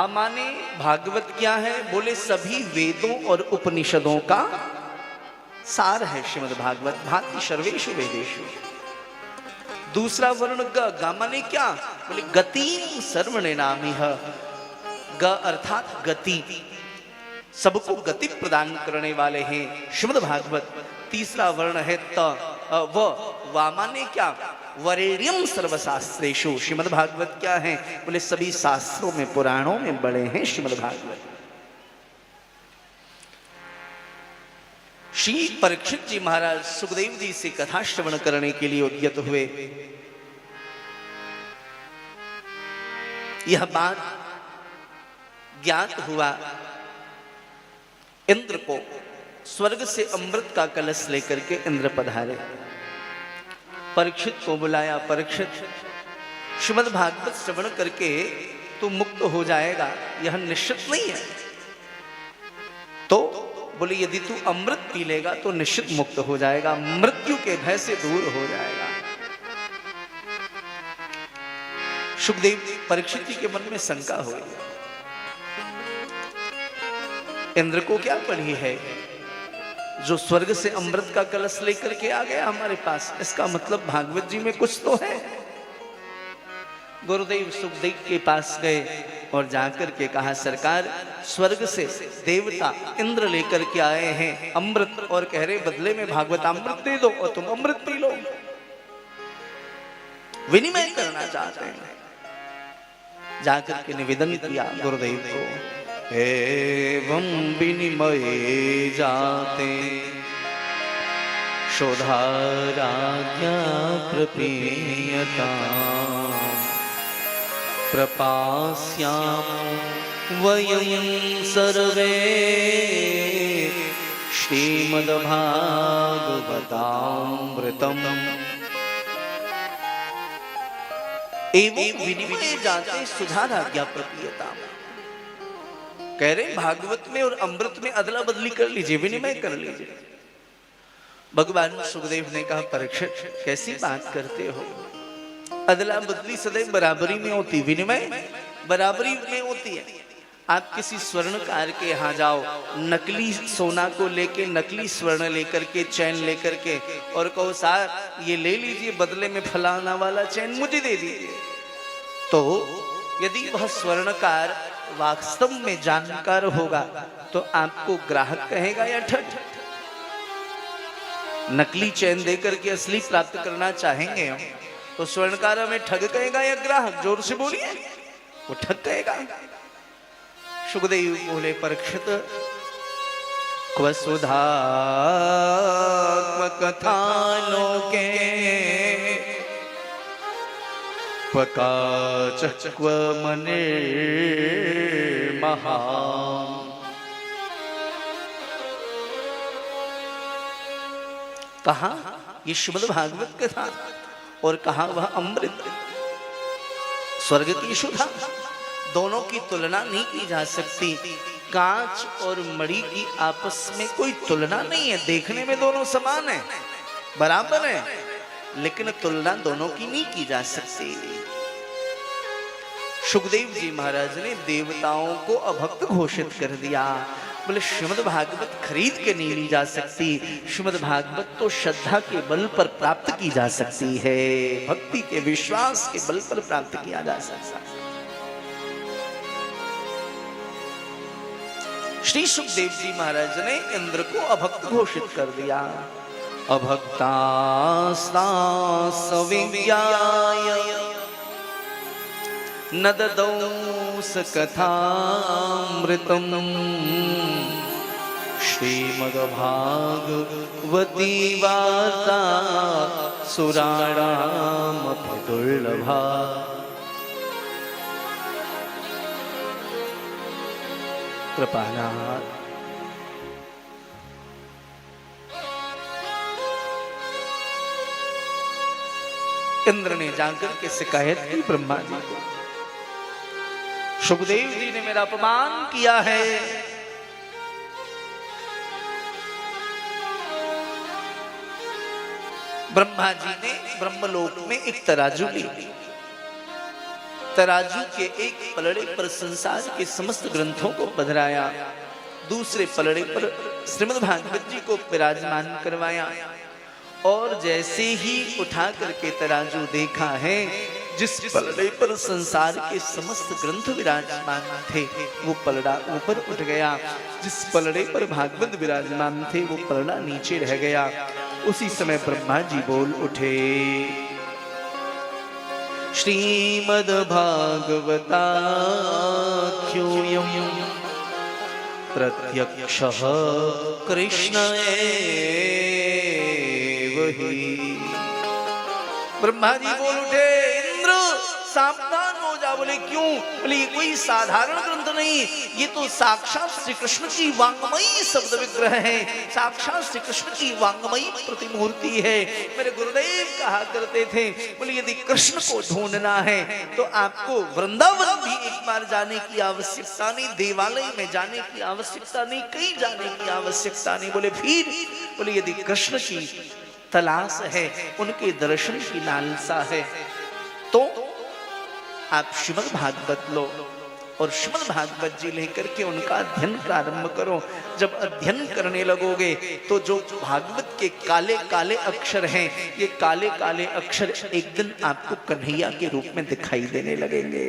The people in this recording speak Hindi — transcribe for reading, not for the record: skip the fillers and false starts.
माने भागवत क्या है? बोले सभी वेदों और उपनिषदों का सार है श्रीमद् भागवत। भाति सर्वेषु वेदेषु। दूसरा वर्ण ग माने क्या? बोले गतिम सर्वणे नामिह। ग अर्थात गति, सबको गति प्रदान करने वाले हैं श्रीमद् भागवत। तीसरा वर्ण है त व माने क्या? वरेण्यम सर्वशास्त्रेषु। श्रीमद् भागवत क्या है? बोले सभी शास्त्रों में, पुराणों में बड़े हैं श्रीमद् भागवत। श्री परीक्षित जी महाराज सुखदेव जी से कथा श्रवण करने के लिए उद्यत हुए। यह बात ज्ञात हुआ इंद्र को। स्वर्ग से अमृत का कलश लेकर के इंद्र पधारे। परीक्षित को बुलाया। परीक्षित, श्रीमद् भागवत श्रवण करके तू मुक्त हो जाएगा, यह निश्चित नहीं है। तो बोले यदि तू अमृत पी लेगा तो निश्चित मुक्त हो जाएगा, मृत्यु के भय से दूर हो जाएगा। सुखदेव परीक्षित जी के मन में शंका हो गई, इंद्र को क्या पड़ी है जो स्वर्ग से अमृत का कलश लेकर के आ गया हमारे पास? इसका मतलब भागवत जी में कुछ तो है। गुरुदेव सुखदेव के पास गए और जाकर के कहा, सरकार स्वर्ग से देवता इंद्र लेकर के आए हैं अमृत, और कह रहे बदले में भागवतामृत दे दो और तुम अमृत पी लो, विनिमय करना चाहते हैं। जाकर के निवेदन किया गुरुदेव को, एवं विनिमय जाते शोधाराज्ञा प्रपीयता प्रपास्याम वयं सर्वे श्रीमद्भागवतामृतम्। एवं विनिमय जाते सुधाराज्ञा प्रपीयता। कह रहे भागवत में और अमृत में अदला बदली कर लीजिए, विनिमय कर लीजिए। भगवान सुखदेव ने कहा, परीक्षित कैसी बात करते हो? अदला बदली सदैव बराबरी में होती, विनिमय बराबरी में होती है। आप किसी स्वर्णकार के यहाँ जाओ, नकली सोना को लेके, नकली स्वर्ण लेकर के, चैन लेकर के, और कहो साहब ये ले लीजिए, बदले में फलाना वाला चैन मुझे दे दीजिए, तो यदि वह स्वर्णकार वास्तव में जानकार होगा तो आपको ग्राहक कहेगा या ठग? नकली चैन देकर के असली प्राप्त करना चाहेंगे हम, तो स्वर्णकार हमें ठग कहेगा या ग्राहक? जोर से बोलिए। वो ठग कहेगा। सुखदेव बोले, परीक्षित क्व सुधा कथानो के क्व मने महा। कहा ये श्रीमद् भागवत कथा और कहा वह अमृत, स्वर्ग की सुधा। दोनों की तुलना नहीं की जा सकती। कांच और मणि की आपस में कोई तुलना नहीं है। देखने में दोनों समान है, बराबर है, लेकिन तुलना दोनों की नहीं की जा सकती। सुखदेव जी महाराज ने देवताओं को अभक्त घोषित कर दिया। बोले श्रीमद् भागवत खरीद के नहीं ली जा सकती, श्रीमद् भागवत तो श्रद्धा के बल पर प्राप्त की जा सकती है, भक्ति के विश्वास के बल पर प्राप्त किया जा सकता है। श्री सुखदेव जी महाराज ने इंद्र को अभक्त घोषित कर दिया। अभक्तास्तासविज्ञाय न ददौ स कथामृतम् श्रीमद्भागवती वार्ता सुराणामपि दुर्लभा। कृपानाथ इंद्र ने जाकर के शिकायत की ब्रह्मा जी को, सुखदेव जी ने मेरा अपमान किया है। ब्रह्मा जी ने ब्रह्मलोक में एक तराजू ली तराजू के एक पलड़े पर संसार के समस्त ग्रंथों को पधराया, दूसरे पलड़े पर श्रीमद् भागवत जी को विराजमान करवाया। और जैसे ही उठा करके तराजू देखा है, जिस पलड़े पर संसार के समस्त ग्रंथ विराजमान थे वो पलड़ा ऊपर उठ गया, जिस पलड़े पर भागवत विराजमान थे वो पलड़ा नीचे रह गया। उसी समय ब्रह्मा जी बोल उठे, श्रीमद् भागवता ख्योऽयं प्रत्यक्षः कृष्ण एव हि। ब्रह्मा जी बोल उठे, इंद्र सावधान हो जा। बोले क्यों? बोले ये कोई साधारण ग्रंथ नहीं, ये तो साक्षात श्री कृष्ण की वांगमयी शब्द विग्रह है, साक्षात श्री कृष्ण की वांगमयी प्रतिमूर्ति है। मेरे गुरुदेव कहा करते थे, बोले यदि कृष्ण को ढूंढना है तो आपको वृंदावन भी एक बार जाने की आवश्यकता नहीं, देवालय में जाने की आवश्यकता नहीं, कहीं जाने की आवश्यकता नहीं। बोले फिर? बोले यदि कृष्ण की तलाश है, उनके दर्शन की लालसा है, तो आप श्रीमद् भागवत लो और श्रीमद् भागवत जी लेकर के उनका अध्ययन प्रारंभ करो। जब अध्ययन करने लगोगे तो जो भागवत के काले काले अक्षर हैं, ये काले काले अक्षर एक दिन आपको कन्हैया के रूप में दिखाई देने लगेंगे।